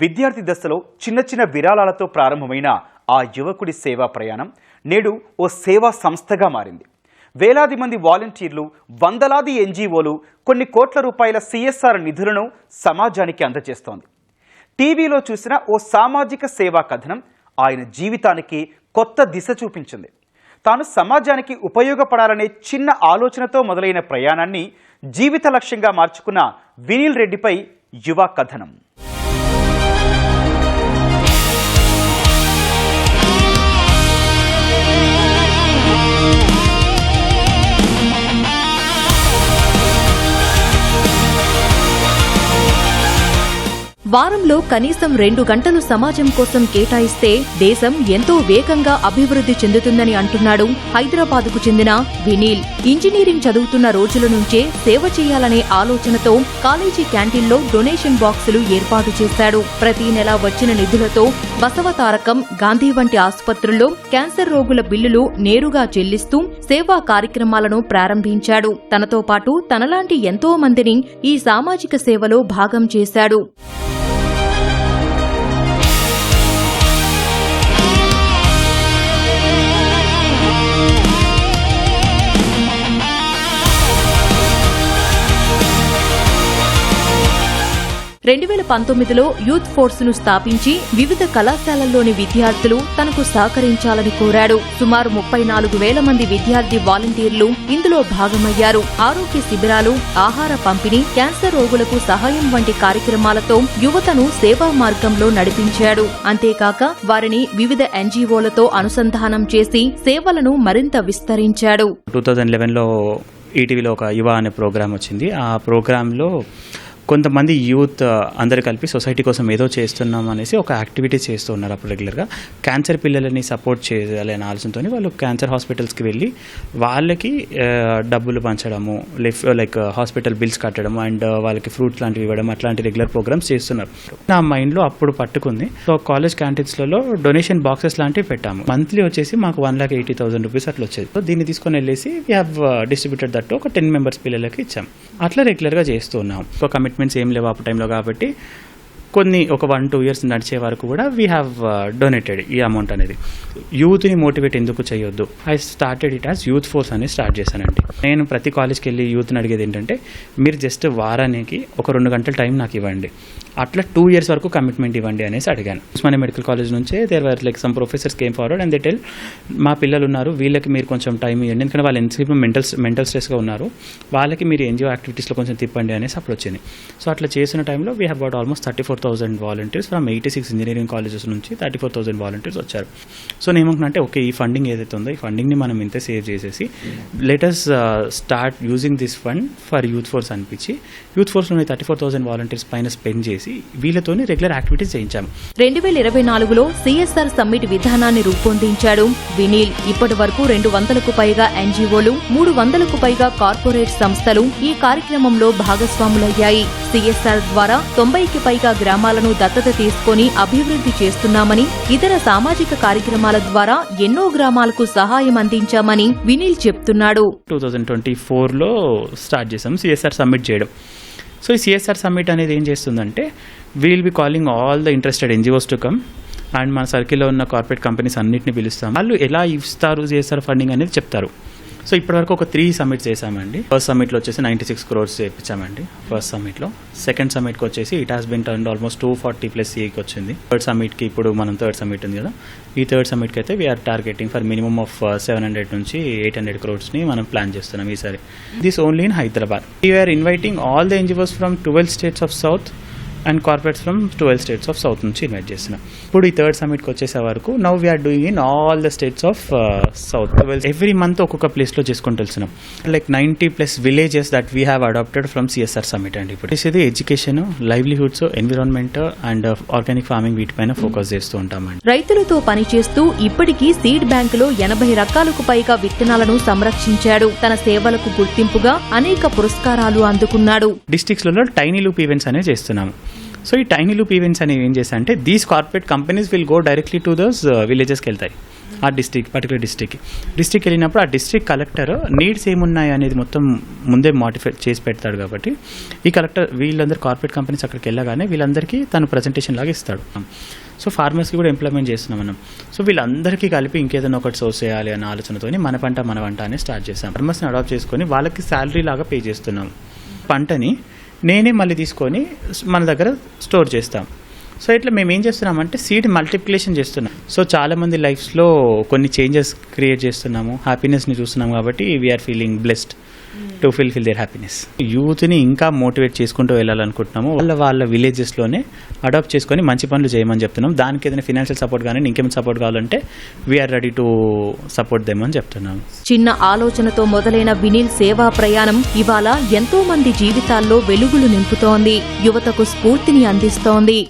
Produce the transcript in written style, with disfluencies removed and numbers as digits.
విద్యార్థి దశలో చిన్న చిన్న విరాళాలతో ప్రారంభమైన ఆ యువకుడి సేవా ప్రయాణం నేడు ఓ సేవా సంస్థగా మారింది. వేలాది మంది వాలంటీర్లు, వందలాది ఎన్జీఓలు కొన్ని కోట్ల రూపాయల సిఎస్ఆర్ నిధులను సమాజానికి అందజేస్తోంది. టీవీలో చూసిన ఓ సామాజిక సేవా కథనం ఆయన జీవితానికి కొత్త దిశ చూపించింది. తాను సమాజానికి ఉపయోగపడాలనే చిన్న ఆలోచనతో మొదలైన ప్రయాణాన్ని జీవిత లక్ష్యంగా మార్చుకున్న వినీల్ రెడ్డిపై యువ కథనం. వారంలో కనీసం 2 గంటలు సమాజం కోసం కేటాయిస్తే దేశం ఎంతో వేగంగా అభివృద్ధి చెందుతుందని అంటున్నాడు హైదరాబాద్కు చెందిన వినీల్. ఇంజనీరింగ్ చదువుతున్న రోజుల నుంచే సేవ చేయాలనే ఆలోచనతో కాలేజీ క్యాంటీన్లో డొనేషన్ బాక్సులు ఏర్పాటు చేశాడు. ప్రతి నెల వచ్చిన నిధులతో బసవతారకం, గాంధీ వంటి ఆసుపత్రుల్లో క్యాన్సర్ రోగుల బిల్లులు నేరుగా చెల్లిస్తూ సేవా కార్యక్రమాలను ప్రారంభించాడు. తనతో పాటు తనలాంటి ఎంతో మందిని ఈ సామాజిక సేవలో భాగం చేశాడు. లో యూత్ ఫోర్స్ ను స్థాపించి వివిధ కళాశాలల్లోని విద్యార్థులు తనకు సహకరించాలని కోరాడు. సుమారు 34,000 మంది విద్యార్థి వాలంటీర్లు ఇందులో భాగమయ్యారు. ఆరోగ్య శిబిరాలు, ఆహార పంపిణీ, క్యాన్సర్ రోగులకు సహాయం వంటి కార్యక్రమాలతో యువతను సేవా మార్గంలో నడిపించాడు. అంతేకాక వారిని వివిధ ఎన్జీఓలతో అనుసంధానం చేసి సేవలను మరింత విస్తరించాడు. 2011లో ఈటీవీలో ఒక యువ అనే ప్రోగ్రాం వచ్చింది. ఆ ప్రోగ్రాంలో కొంతమంది యూత్ అందరు కలిపి సొసైటీ కోసం ఏదో చేస్తున్నాం అనేసి ఒక యాక్టివిటీ చేస్తూ ఉన్నారు. అప్పుడు రెగ్యులర్గా క్యాన్సర్ పిల్లలని సపోర్ట్ చేయాలి అనే ఆలోచనతో వాళ్ళు క్యాన్సర్ హాస్పిటల్స్కి వెళ్ళి వాళ్ళకి డబ్బులు పంచడము, లైక్ హాస్పిటల్ బిల్స్ కట్టడము అండ్ వాళ్ళకి ఫ్రూట్స్ లాంటివి ఇవ్వడం, అట్లాంటి రెగ్యులర్ ప్రోగ్రామ్స్ చేస్తున్నారు. నా మైండ్లో అప్పుడు పట్టుకుంది. సో కాలేజ్ క్యాంటీన్స్లలో డొనేషన్ బాక్సెస్ లాంటివి పెట్టాము. మంత్లీ వచ్చేసి మాకు 1,80,000 రూపీస్ అట్లా వచ్చేది. సో దీన్ని తీసుకొని వెళ్ళేసి వీ హ్యావ్ డిస్ట్రిబ్యూటెడ్ దట్ ఒక 10 మెంబర్స్ పిల్లలకి ఇచ్చాం. అట్లా రెగ్యులర్గా చేస్తూ ఉన్నాం. సో కమిట్మెంట్స్ ఏం లేవు ఆ టైంలో కాబట్టి కొన్ని ఒక 1-2 ఇయర్స్ నడిచే వరకు కూడా వీ హ్యావ్ డొనేటెడ్ ఈ అమౌంట్ అనేది. యూత్ని మోటివేట్ ఎందుకు చేయొద్దు, I started it as youth force అని స్టార్ట్ చేశానండి. నేను ప్రతి కాలేజ్కి వెళ్ళి యూత్ని అడిగేది ఏంటంటే, మీరు జస్ట్ వారానికి ఒక 2 గంటల టైం నాకు ఇవ్వండి, అట్లా 2 ఇయర్స్ వరకు కమిట్మెంట్ ఇవ్వండి అనేసి అడిగాను. ఉస్మానియా మెడికల్ కాలేజ్ నుంచే there were like some professors came forward and they tell, మా పిల్లలు ఉన్నారు, వీళ్ళకి మీరు కొంచెం టైం ఇవ్వండి, ఎందుకంటే వాళ్ళు ఎంతసేపు మెంటల్ స్ట్రెస్గా ఉన్నారు, వాళ్ళకి మీరు ఎన్జిఓ యాక్టివిటీస్లో కొంచెం తిప్పండి అనేసి అప్పుడు వచ్చింది. సో అట్లా చేసిన టైంలో we have got almost 34,000 volunteers from 86 engineering colleges నుంచి 34,000 వాలంటీర్స్ వచ్చారు. సో నేను ఏమంటున్నా అంటే, ఓకే ఈ ఫండింగ్ ఏదైతే ఉందో ఈ ఫండింగ్ని మనం ఇంత సేవ్ చేసేసి let us start using this fund for youth force అనిపించి యూత్ ఫోర్స్లోని 34,000 వాలంటీర్స్ పైన స్పెండ్ చేసి వీళ్ళతోనే రెగ్యులర్ యాక్టివిటీస్ చేయించాము. 2024లో సిఎస్ఆర్ సమ్మిట్ విధానాన్ని రూపొందించాడు వినీల్. ఇప్పటి వరకు 200కు పైగా ఎన్జీఓలు, 300కు పైగా కార్పొరేట్ సంస్థలు ఈ కార్యక్రమంలో భాగస్వాములయ్యాయి. సిఎస్ఆర్ ద్వారా 90కి పైగా గ్రామాలను దత్తత తీసుకొని అభివృద్ధి చేస్తున్నామని, ఇతర సామాజిక కార్యక్రమాల ద్వారా ఎన్నో గ్రామాలకు సహాయం అందించామని వినీల్ చెప్తున్నాడు. 2024లో స్టార్ట్ చేసాం సిఎస్ఆర్ సమ్మిట్ చేయడం. సో ఈ సిఎస్ఆర్ సమ్మిట్ అనేది ఏం చేస్తుందంటే, we'll be calling all the interested NGOs to come and మన సర్కిల్లో ఉన్న కార్పొరేట్ కంపెనీస్ అన్నింటినీ పిలుస్తాం. వాళ్ళు ఎలా ఇస్తారు సిఎస్ఆర్ ఫండింగ్ అనేది చెప్తారు. సో ఇప్పటివరకు ఒక 3 సమ్మిట్స్ చేసామండి. ఫస్ట్ సమ్మిట్లో వచ్చేసి 96 crores చేయించామండి ఫస్ట్ సమ్మిట్లో. సెకండ్ సమ్మిట్కి వచ్చేసి it has been turned almost 240+ CAకి వచ్చింది. థర్డ్ సమ్మిట్కి ఇప్పుడు మనం థర్డ్ సమ్మిట్ ఉంది కదా, ఈ థర్డ్ సమ్మిట్కి అయితే we're targeting for minimum of 700 నుంచి 800 crores మనం ప్లాన్ చేస్తున్నాం ఈసారి. This only in Hyderabad. We're inviting all the NGOs from 12 states of south and corporates from 12 states of south నుంచి ఇన్వైట్ చేస్తున్నాం. ఇప్పుడు ఈ థర్డ్ సమ్మిట్కి వచ్చేసే వరకు now we're doing in all the states of south. Every month ఒక్కొక్క ప్లేస్లో చేసుకుంటూ వెళ్తున్నాం. Like 90+ villages that we have adapted from CSR summit అండి. ఇప్పుడు ఇది education, livelihoods, environment and organic farming వీటిపైన ఫోకస్ చేస్తూ ఉంటామండి. రైతులతో పనిచేస్తూ ఇప్పటికీ సీడ్ బ్యాంకులో 80 రకాలకు పైగా విత్తనాలను సంరక్షించాడు. తన సేవలకు గుర్తింపుగా అనేక పురస్కారాలు అందుకున్నాడు. డిస్ట్రిక్ట్స్లలో టైనీ లూప్ ఈవెంట్స్ అనేవి చేస్తున్నాము. సో ఈ టైనీ లూప్ ఈవెంట్స్ అనేవి ఏం చేస్తాయంటే, these corporate companies will go directly to those విలేజెస్కి వెళ్తాయి. ఆ పర్టికులర్ డిస్ట్రిక్ట్ వెళ్ళినప్పుడు ఆ డిస్ట్రిక్ట్ కలెక్టర్ నీడ్స్ ఏమున్నాయి అనేది మొత్తం ముందే మోటిఫై చేసి పెడతాడు. కాబట్టి ఈ కలెక్టర్ వీళ్ళందరూ కార్పొరేట్ కంపెనీస్ అక్కడికి వెళ్ళగానే వీళ్ళందరికీ తను ప్రజెంటేషన్ లాగా ఇస్తాడు. సో ఫార్మర్స్కి కూడా ఇంప్లిమెంట్ చేస్తున్నాం మనం. సో వీళ్ళందరికీ కలిపి ఇంకేదైనా ఒకటి సోర్స్ చేయాలి అనే ఆలోచనతో మన వంట అని స్టార్ట్ చేసాం. ఫార్మర్స్ని అడాప్ట్ చేసుకొని వాళ్ళకి శాలరీ లాగా పే చేస్తున్నాం. పంటని నేనే మళ్ళీ తీసుకొని మన దగ్గర స్టోర్ చేస్తాం. సో ఇట్లా మేము ఏం చేస్తున్నామంటే సీడ్ మల్టిప్లికేషన్ చేస్తున్నాం. సో చాలామంది లైఫ్స్లో కొన్ని చేంజెస్ క్రియేట్ చేస్తున్నాము, హ్యాపీనెస్ని చూస్తున్నాం. కాబట్టి we're feeling blessed to fulfil their happiness. యూత్ని ఇంకా మోటివేట్ చేసుకుంటూ వెళ్ళాలనుకుంటున్నాము. వాళ్ళ విలేజెస్లోనే అడాప్ట్ చేసుకొని మంచి పనులు చేయమని చెప్తున్నాం. దానికి ఏదైనా ఫినాన్షియల్ సపోర్ట్ కానీ ఇంకేమైనా సపోర్ట్ కావాలంటే we're ready to support them అని చెప్తున్నాము. చిన్న ఆలోచనతో మొదలైన వినీల్ సేవా ప్రయాణం ఇవాళ ఎంతో మంది జీవితాల్లో వెలుగులు నింపుతోంది, యువతకు స్ఫూర్తిని అందిస్తోంది.